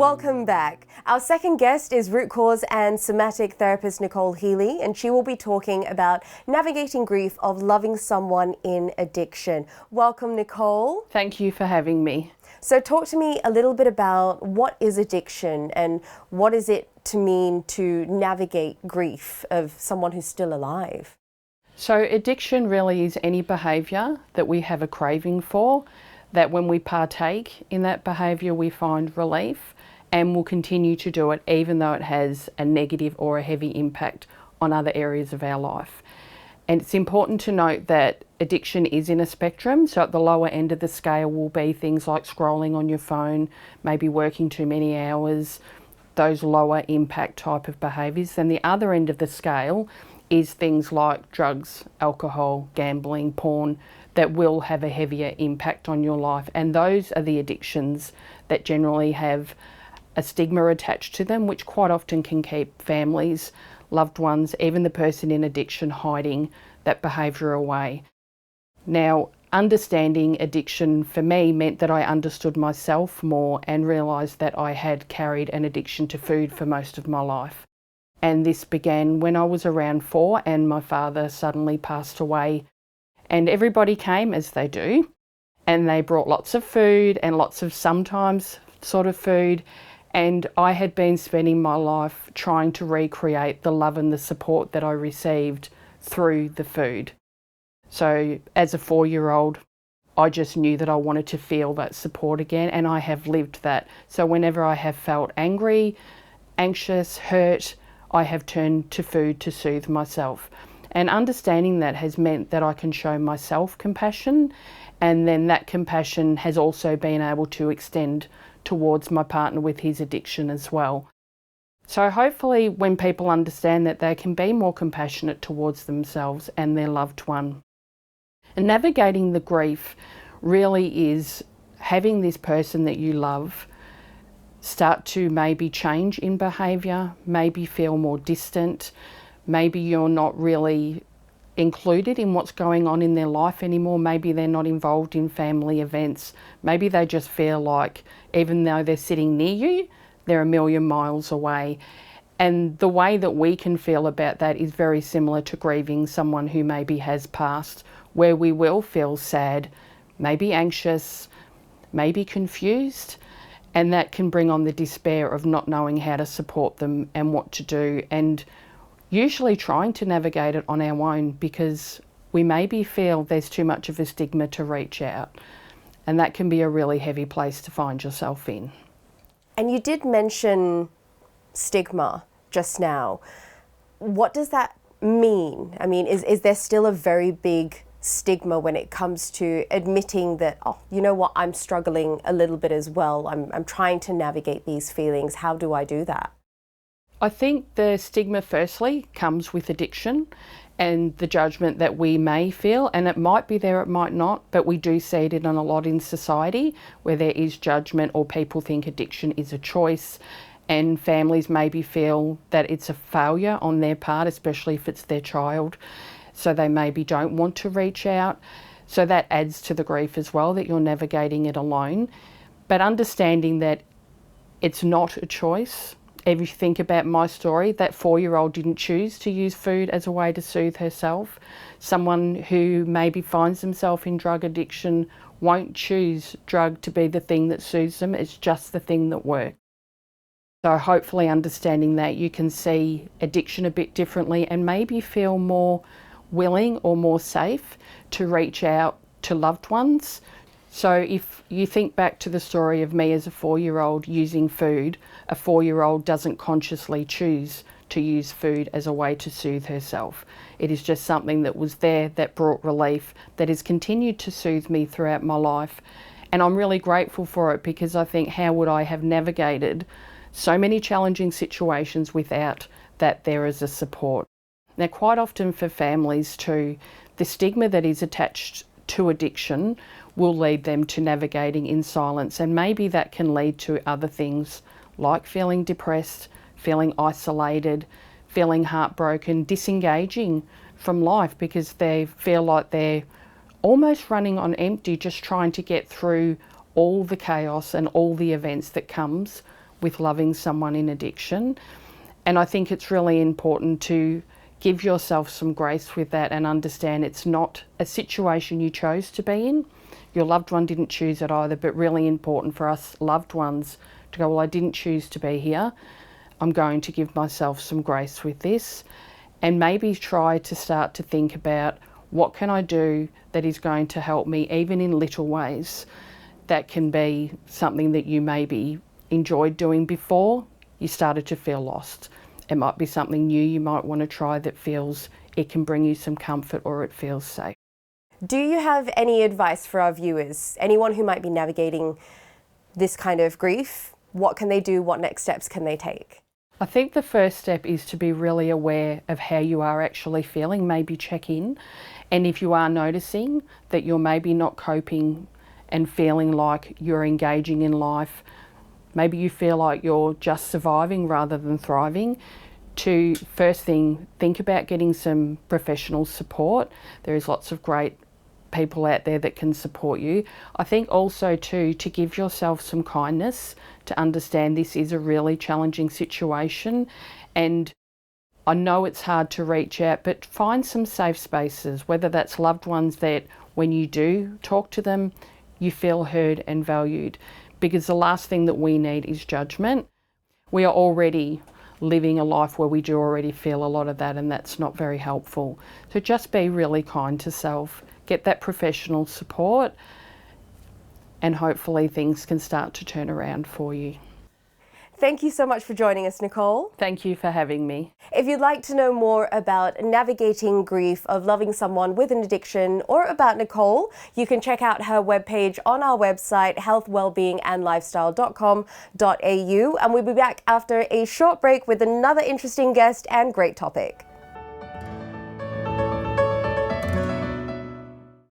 Welcome back. Our second guest is root cause and somatic therapist Nicole Healy, and she will be talking about navigating grief of loving someone in addiction. Welcome, Nicole. Thank you for having me. So talk to me a little bit about what is addiction and what is it to mean to navigate grief of someone who's still alive? So addiction really is any behaviour that we have a craving for, that when we partake in that behaviour we find relief and will continue to do it even though it has a negative or a heavy impact on other areas of our life. And it's important to note that addiction is in a spectrum, so at the lower end of the scale will be things like scrolling on your phone, maybe working too many hours, those lower impact type of behaviours. Then the other end of the scale is things like drugs, alcohol, gambling, porn, that will have a heavier impact on your life. And those are the addictions that generally have a stigma attached to them, which quite often can keep families, loved ones, even the person in addiction hiding that behaviour away. Now, understanding addiction for me meant that I understood myself more and realised that I had carried an addiction to food for most of my life. And this began when I was around 4 and my father suddenly passed away. And everybody came, as they do, and they brought lots of food and lots of sometimes sort of food. And I had been spending my life trying to recreate the love and the support that I received through the food. So as a 4-year-old, I just knew that I wanted to feel that support again, and I have lived that. So whenever I have felt angry, anxious, hurt, I have turned to food to soothe myself. And understanding that has meant that I can show myself compassion, and then that compassion has also been able to extend towards my partner with his addiction as well. So hopefully when people understand that, they can be more compassionate towards themselves and their loved one. And navigating the grief really is having this person that you love start to maybe change in behaviour, maybe feel more distant, maybe you're not really included in what's going on in their life anymore. Maybe they're not involved in family events. Maybe they just feel like even though they're sitting near you, they're a million miles away. And the way that we can feel about that is very similar to grieving someone who maybe has passed, where we will feel sad, maybe anxious, maybe confused, and that can bring on the despair of not knowing how to support them and what to do, and usually trying to navigate it on our own because we maybe feel there's too much of a stigma to reach out, and that can be a really heavy place to find yourself in. And you did mention stigma just now. What does that mean? I mean, is there still a very big stigma when it comes to admitting that, oh, you know what, I'm struggling a little bit as well. I'm trying to navigate these feelings. How do I do that? I think the stigma firstly comes with addiction and the judgment that we may feel, and it might be there, it might not, but we do see it in a lot in society where there is judgment or people think addiction is a choice, and families maybe feel that it's a failure on their part, especially if it's their child, so they maybe don't want to reach out. So that adds to the grief as well, that you're navigating it alone. But understanding that it's not a choice. If you think about my story, that 4-year-old didn't choose to use food as a way to soothe herself. Someone who maybe finds themselves in drug addiction won't choose drug to be the thing that soothes them, it's just the thing that works. So hopefully understanding that, you can see addiction a bit differently and maybe feel more willing or more safe to reach out to loved ones. So if you think back to the story of me as a 4-year-old using food, a 4-year-old doesn't consciously choose to use food as a way to soothe herself. It is just something that was there that brought relief, that has continued to soothe me throughout my life. And I'm really grateful for it, because I think, how would I have navigated so many challenging situations without that there as a support? Now, quite often for families too, the stigma that is attached to addiction will lead them to navigating in silence, and maybe that can lead to other things like feeling depressed, feeling isolated, feeling heartbroken, disengaging from life because they feel like they're almost running on empty, just trying to get through all the chaos and all the events that comes with loving someone in addiction. And I think it's really important to give yourself some grace with that and understand it's not a situation you chose to be in. Your loved one didn't choose it either, but really important for us loved ones to go, well, I didn't choose to be here. I'm going to give myself some grace with this, and maybe try to start to think about what can I do that is going to help me, even in little ways. That can be something that you maybe enjoyed doing before you started to feel lost. It might be something new you might want to try that feels it can bring you some comfort or it feels safe. Do you have any advice for our viewers? Anyone who might be navigating this kind of grief? What can they do? What next steps can they take? I think the first step is to be really aware of how you are actually feeling, maybe check in. And if you are noticing that you're maybe not coping and feeling like you're engaging in life, maybe you feel like you're just surviving rather than thriving, to first thing, think about getting some professional support. There's lots of great people out there that can support you. I think also too, to give yourself some kindness, to understand this is a really challenging situation, and I know it's hard to reach out, but find some safe spaces, whether that's loved ones that when you do talk to them, you feel heard and valued, because the last thing that we need is judgment. We are already living a life where we do already feel a lot of that, and that's not very helpful. So just be really kind to self, get that professional support, and hopefully things can start to turn around for you. Thank you so much for joining us, Nicole. Thank you for having me. If you'd like to know more about navigating grief of loving someone with an addiction, or about Nicole, you can check out her webpage on our website, healthwellbeingandlifestyle.com.au, and we'll be back after a short break with another interesting guest and great topic.